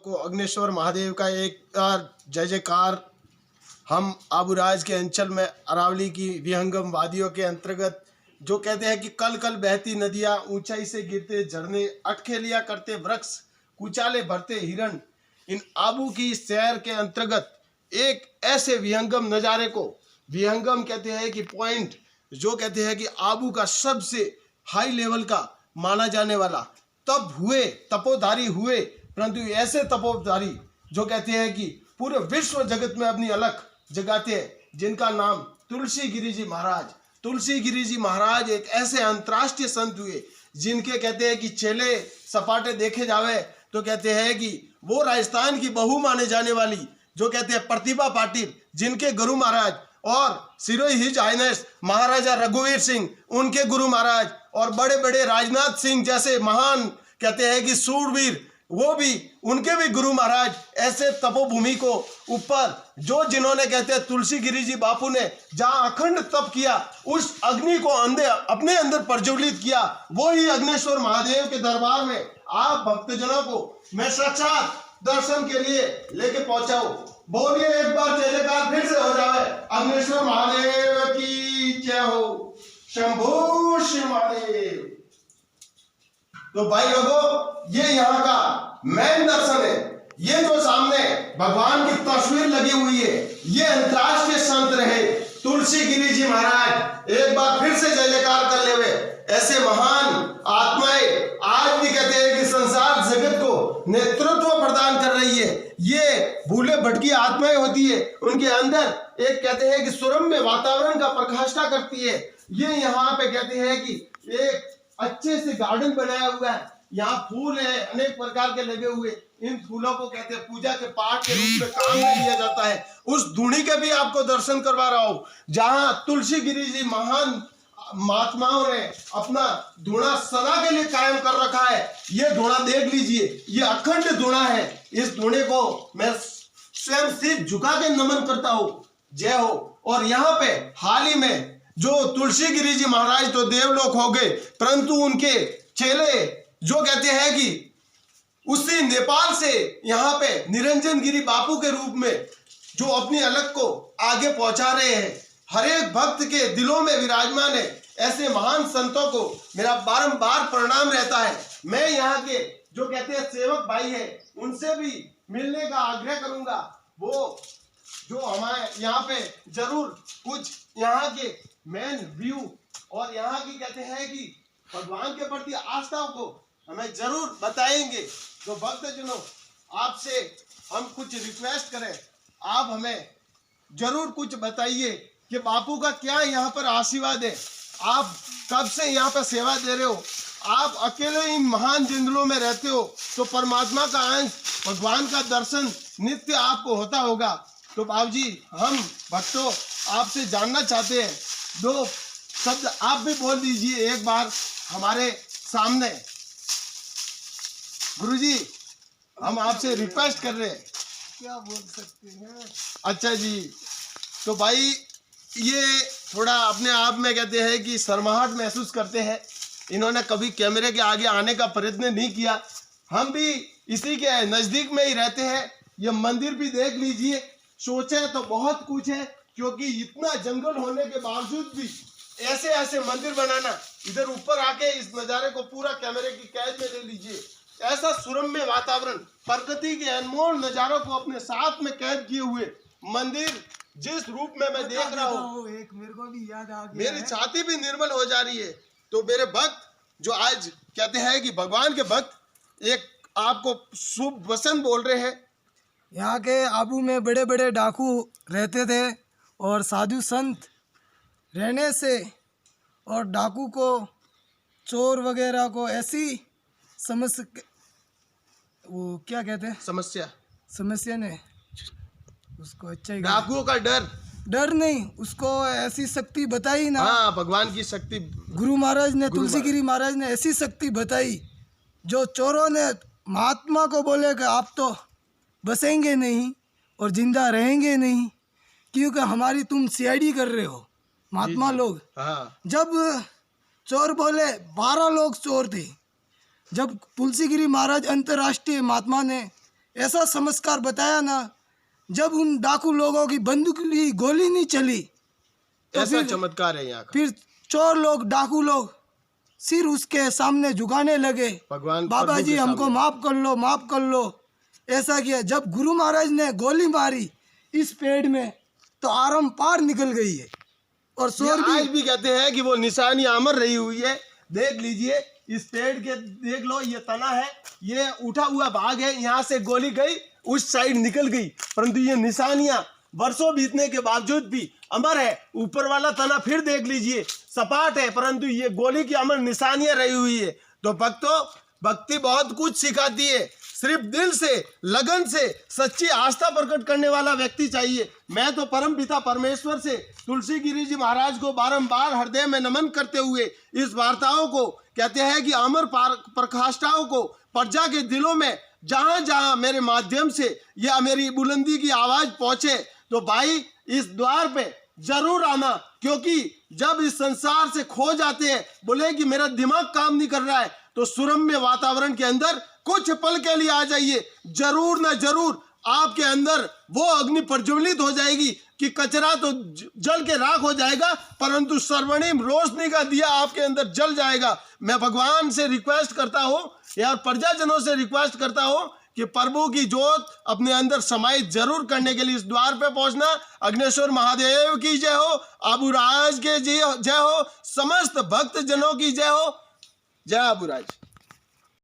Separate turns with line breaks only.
को अग्नेश्वर महादेव का एक जय जयकार। हम आबूराज के अंचल में अरावली की विहंगम वादियों के अंतर्गत जो कहते हैं कि कल कल बहती नदियां, ऊंचाई से गिरते झरने, अटखेलिया करते वृक्ष, कुचाले भरते हिरण, इन आबू की सैर के अंतर्गत एक ऐसे विहंगम नज़ारे को विहंगम कहते हैं कि पॉइंट, जो कहते हैं कि आबू का सबसे हाई लेवल का माना जाने वाला तपोधारी हुए, परंतु ऐसे तपोधारी जो कहते हैं कि पूरे विश्व जगत में अपनी अलख जगाते हैं, जिनका नाम तुलसी गिरी जी महाराज। तुलसी गिरी जी महाराज एक ऐसे अंतर्राष्ट्रीय संत हुए जिनके कहते हैं कि चेले सपाटे देखे जावे तो कहते हैं कि वो राजस्थान की बहू माने जाने वाली जो कहते हैं प्रतिभा पाटिल, जिनके गुरु महाराज और सिरोही हिज हाइनेस महाराजा रघुवीर सिंह उनके गुरु महाराज, और बड़े बड़े राजनाथ सिंह जैसे महान कहते हैं कि सूरवीर वो भी उनके भी गुरु महाराज। ऐसे तपोभूमि को ऊपर जो जिन्होंने कहते हैं तुलसी गिरी जी बापू ने जहां अखंड तप किया, उस अग्नि को अपने अंदर प्रज्वलित किया, वो ही अग्नेश्वर महादेव के दरबार में आप भक्तजनों को मैं साक्षात दर्शन के लिए लेके पहुंचा हूं। बोलिए एक बार जय जयकार फिर से हो जाए, अग्नेश्वर महादेव की जय हो, शंभू शिव महादेव। तो भाई लोगों, ये यहाँ का मेन दर्शन है। ये जो सामने भगवान की तस्वीर लगी हुई है, ये अंतर्राष्ट्रीय संत रहे तुलसी गिरी जी महाराज। एक बार फिर से जय जयकार कर ले। ऐसे महान आत्माएं आज भी कहते हैं कि संसार जगत को नेतृत्व प्रदान कर रही है। ये भूले भटकी आत्माएं होती है, उनके अंदर एक कहते हैं कि सुरम्य वातावरण का प्रकाष्ठा करती है। ये यहाँ पे कहते हैं कि एक अच्छे से गार्डन बनाया हुआ है, यहाँ फूल है अनेक प्रकार के लगे हुए। इन फूलों को कहते हैं पूजा के पाठ के रूप में काम में लिया जाता है। उस धूनी के भी आपको दर्शन करवा रहा हूँ, जहाँ तुलसी गिरी जी महान महात्माओं ने अपना धूणा सदा के लिए कायम कर रखा है। ये धूणा देख लीजिए, ये अखंड धूणा है। इस धूणे को मैं स्वयं सिर झुका के नमन करता हूँ, जय हो। और यहाँ पे हाल ही में जो तुलसी गिरी जी महाराज तो देवलोक हो गए, परंतु उनके चेले जो कहते हैं कि उसी नेपाल से यहाँ पे निरंजन गिरी बापू के रूप में जो अपनी अलख को आगे पहुंचा रहे हैं, हर एक भक्त के दिलों में विराजमान है। ऐसे महान संतों को मेरा बारंबार प्रणाम रहता है। मैं यहाँ के जो कहते हैं सेवक भाई है, उनसे भी मिलने का आग्रह करूंगा। वो जो हमारे यहाँ पे जरूर कुछ यहाँ के मेन व्यू और यहाँ की कहते हैं कि भगवान के प्रति आस्था को हमें जरूर बताएंगे। तो भक्तजनों, आपसे हम कुछ रिक्वेस्ट करें, आप हमें जरूर कुछ बताइए कि बापू का क्या यहाँ पर आशीर्वाद है। आप कब से यहाँ पर सेवा दे रहे हो? आप अकेले इन महान जंगलों में रहते हो तो परमात्मा का अंश, भगवान का दर्शन नित्य आपको होता होगा। तो बाबूजी, हम भक्तों आपसे जानना चाहते हैं, दो शब्द आप भी बोल दीजिए एक बार हमारे सामने। गुरुजी, हम आपसे रिक्वेस्ट कर रहे हैं।
क्या बोल सकते हैं?
अच्छा जी, तो भाई ये थोड़ा अपने आप में कहते हैं कि शर्माहट महसूस करते हैं। इन्होंने कभी कैमरे के आगे आने का प्रयत्न नहीं किया। हम भी इसी के नज़दीक में ही रहते हैं। ये मंदिर भी देख लीजिए, सोचे तो बहुत कुछ है, क्योंकि इतना जंगल होने के बावजूद भी ऐसे ऐसे मंदिर बनाना, इधर ऊपर आके इस नज़ारे को पूरा कैमरे की कैद में ले लीजिए। ऐसा सुरम्य वातावरण, प्रकृति के अनमोल नज़ारों को अपने साथ में कैद किए हुए मंदिर जिस रूप में मैं देख रहा हूँ,
एक मेरे को भी याद आ गया,
मेरी छाती भी निर्मल हो जा रही है। तो मेरे भक्त जो आज कहते हैं कि भगवान के भक्त, एक आपको शुभ वचन बोल रहे हैं।
यहाँ के आबू में बड़े बड़े डाकू रहते थे और साधु संत रहने से और डाकू को, चोर वगैरह को ऐसी समस्या, वो क्या कहते हैं, समस्या ने उसको अच्छा ही,
डाकुओं का
डर नहीं, उसको ऐसी शक्ति बताई ना।
हाँ, भगवान की शक्ति
गुरु महाराज ने, तुलसी गिरी महाराज ने ऐसी शक्ति बताई, जो चोरों ने महात्मा को बोले कि आप तो बसेंगे नहीं और जिंदा रहेंगे नहीं, क्योंकि हमारी तुम सीआईडी कर रहे हो महात्मा लोग।
हाँ।
जब चोर बोले, 12 लोग चोर थे। जब तुलसी गिरी महाराज अंतर्राष्ट्रीय महात्मा ने ऐसा चमत्कार बताया ना, जब उन डाकू लोगों की बंदूक की गोली नहीं चली तो
ऐसा चमत्कार है यहाँ का।
फिर चोर लोग, डाकू लोग सिर उसके सामने झुकाने लगे,
भगवान
बाबा
प्रभु
जी
के
हमको
सामने।
माफ कर लो, माफ कर लो। ऐसा किया। जब गुरु महाराज ने गोली मारी इस पेड़ में तो आरम पार निकल गई है। और
ये
शोर भी
आज भी कहते हैं कि वो निशानी अमर रही हुई है। देख लीजिए इस पेड़ के, देख लो ये तना है, ये उठा हुआ भाग है, यहाँ से गोली गई उस साइड निकल गई, परंतु ये निशानियां वर्षों बीतने के बावजूद भी अमर है। ऊपर वाला तना फिर देख लीजिए सपाट है, परंतु ये गोली की अमर निशानियां रही हुई है। तो भक्तों, भक्ति बहुत कुछ सिखाती है। सिर्फ दिल से, लगन से, सच्ची आस्था प्रकट करने वाला व्यक्ति चाहिए। मैं तो परम पिता परमेश्वर से तुलसी गिरी जी महाराज को बारंबार हृदय में नमन करते हुए इस वार्ताओं को कहते हैं कि अमर प्रकाष्ठाओं को प्रजा के दिलों में जहां जहां मेरे माध्यम से या मेरी बुलंदी की आवाज पहुंचे, तो भाई इस द्वार पे जरूर आना, क्योंकि जब इस संसार से खो जाते हैं, बोले कि मेरा दिमाग काम नहीं कर रहा है, तो सुरम्य वातावरण के अंदर कुछ पल के लिए आ जाइए। जरूर ना जरूर आपके अंदर वो अग्नि प्रज्वलित हो जाएगी कि कचरा तो जल के राख हो जाएगा, परंतु स्वर्णिम रोशनी का दिया आपके अंदर जल जाएगा। मैं भगवान से रिक्वेस्ट करता हूँ या प्रजाजनों से रिक्वेस्ट करता हूँ कि प्रभु की जोत अपने अंदर समाहित जरूर करने के लिए इस द्वार पे पहुंचना। अग्नेश्वर महादेव की जय हो, आबूराज के जय हो, समस्त भक्त जनों की जय हो। जय आबूराज।